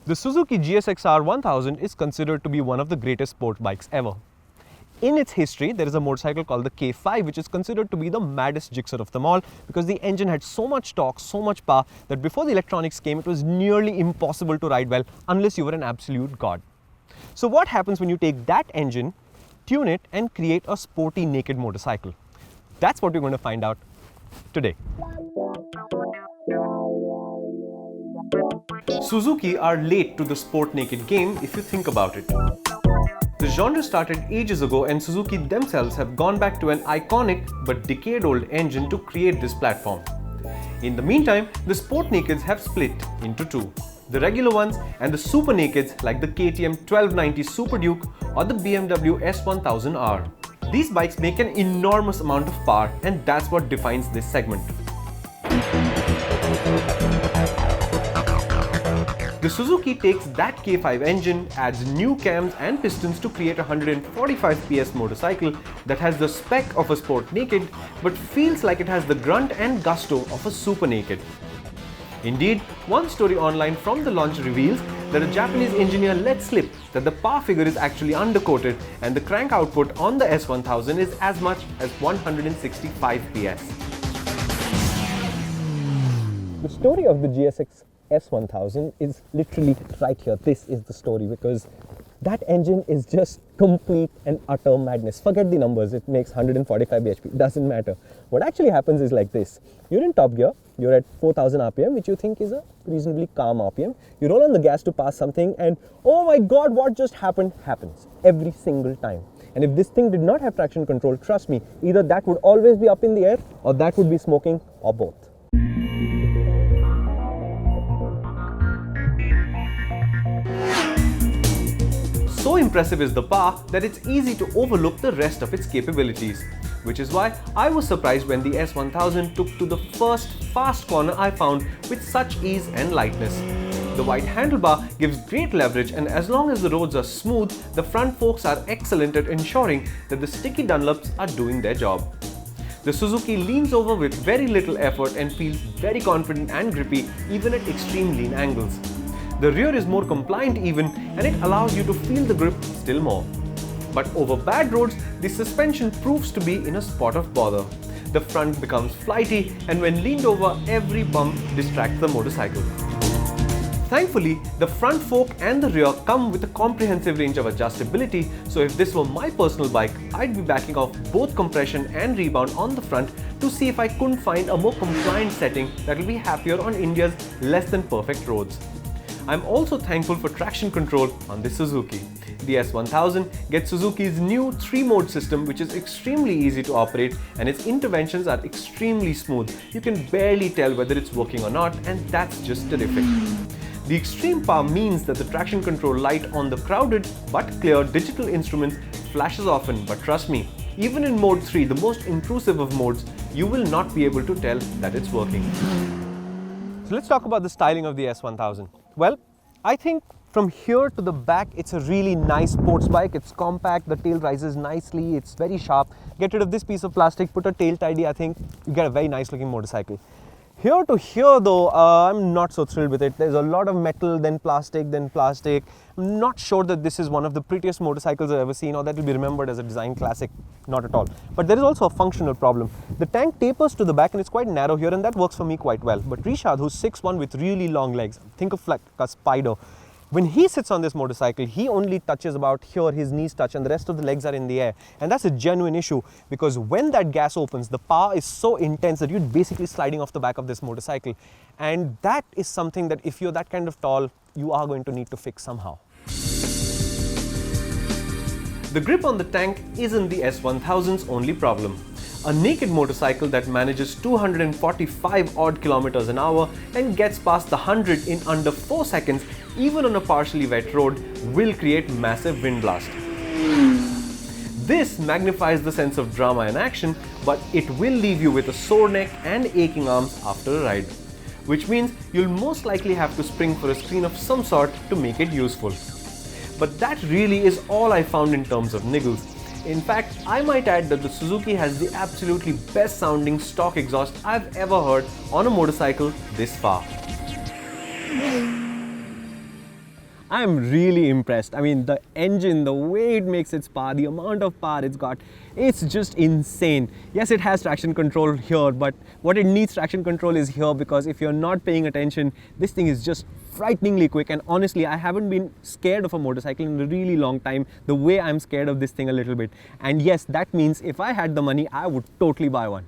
The Suzuki GSX-R 1000 is considered to be one of the greatest sport bikes ever. In its history, there is a motorcycle called the K5, which is considered to be the maddest jigsaw of them all because the engine had so much torque, so much power that before the electronics came, it was nearly impossible to ride well unless you were an absolute god. So what happens when you take that engine, tune it and create a sporty naked motorcycle? That's what we're going to find out today. Suzuki are late to the sport naked game if you think about it. The genre started ages ago and Suzuki themselves have gone back to an iconic but decade-old engine to create this platform. In the meantime, the sport nakeds have split into two. The regular ones and the super nakeds like the KTM 1290 Super Duke or the BMW S1000R. These bikes make an enormous amount of power and that's what defines this segment. The Suzuki takes that K5 engine, adds new cams and pistons to create a 145 PS motorcycle that has the spec of a sport naked but feels like it has the grunt and gusto of a super naked. Indeed, one story online from the launch reveals that a Japanese engineer let slip that the power figure is actually undercoated and the crank output on the S1000 is as much as 165 PS. The story of the GSX S1000 is literally right here. This is the story because that engine is just complete and utter madness. Forget the numbers, it makes 145 bhp, doesn't matter. What actually happens is like this. You're in top gear, you're at 4000 rpm, which you think is a reasonably calm rpm. You roll on the gas to pass something and oh my god, what just happened happens every single time. And if this thing did not have traction control, trust me, either that would always be up in the air or that would be smoking or both. So impressive is the power that it's easy to overlook the rest of its capabilities, which is why I was surprised when the S1000 took to the first fast corner I found with such ease and lightness. The wide handlebar gives great leverage and as long as the roads are smooth, the front forks are excellent at ensuring that the sticky Dunlops are doing their job. The Suzuki leans over with very little effort and feels very confident and grippy even at extreme lean angles. The rear is more compliant even and it allows you to feel the grip still more. But over bad roads, the suspension proves to be in a spot of bother. The front becomes flighty and when leaned over, every bump distracts the motorcycle. Thankfully, the front fork and the rear come with a comprehensive range of adjustability, so if this were my personal bike, I'd be backing off both compression and rebound on the front to see if I couldn't find a more compliant setting that will be happier on India's less than perfect roads. I'm also thankful for traction control on this Suzuki. The S1000 gets Suzuki's new 3-mode system which is extremely easy to operate and its interventions are extremely smooth. You can barely tell whether it's working or not and that's just terrific. The extreme power means that the traction control light on the crowded but clear digital instruments flashes often, but trust me, even in mode 3, the most intrusive of modes, you will not be able to tell that it's working. So let's talk about the styling of the S1000. Well, I think from here to the back, it's a really nice sports bike. It's compact, the tail rises nicely, it's very sharp. Get rid of this piece of plastic, put a tail tidy, I think you get a very nice looking motorcycle. Here to here though, I'm not so thrilled with it. There's a lot of metal, then plastic, then plastic. I'm not sure that this is one of the prettiest motorcycles I've ever seen or that will be remembered as a design classic. Not at all. But there is also a functional problem. The tank tapers to the back and it's quite narrow here and that works for me quite well. But Rishad, who's 6'1" with really long legs, think of like a spider. When he sits on this motorcycle, he only touches about here, his knees touch and the rest of the legs are in the air. And that's a genuine issue because when that gas opens, the power is so intense that you're basically sliding off the back of this motorcycle. And that is something that if you're that kind of tall, you are going to need to fix somehow. The grip on the tank isn't the S1000's only problem. A naked motorcycle that manages 245 odd kilometers an hour and gets past the 100 in under 4 seconds, even on a partially wet road, will create massive wind blast. This magnifies the sense of drama and action, but it will leave you with a sore neck and aching arms after a ride. Which means you'll most likely have to spring for a screen of some sort to make it useful. But that really is all I found in terms of niggles. In fact, I might add that the Suzuki has the absolutely best sounding stock exhaust I've ever heard on a motorcycle this far. I'm really impressed. I mean, the engine, the way it makes its power, the amount of power it's got, it's just insane. Yes, it has traction control here, but what it needs traction control is here, because if you're not paying attention, this thing is just frighteningly quick. And honestly, I haven't been scared of a motorcycle in a really long time the way I'm scared of this thing a little bit. And yes, that means if I had the money, I would totally buy one.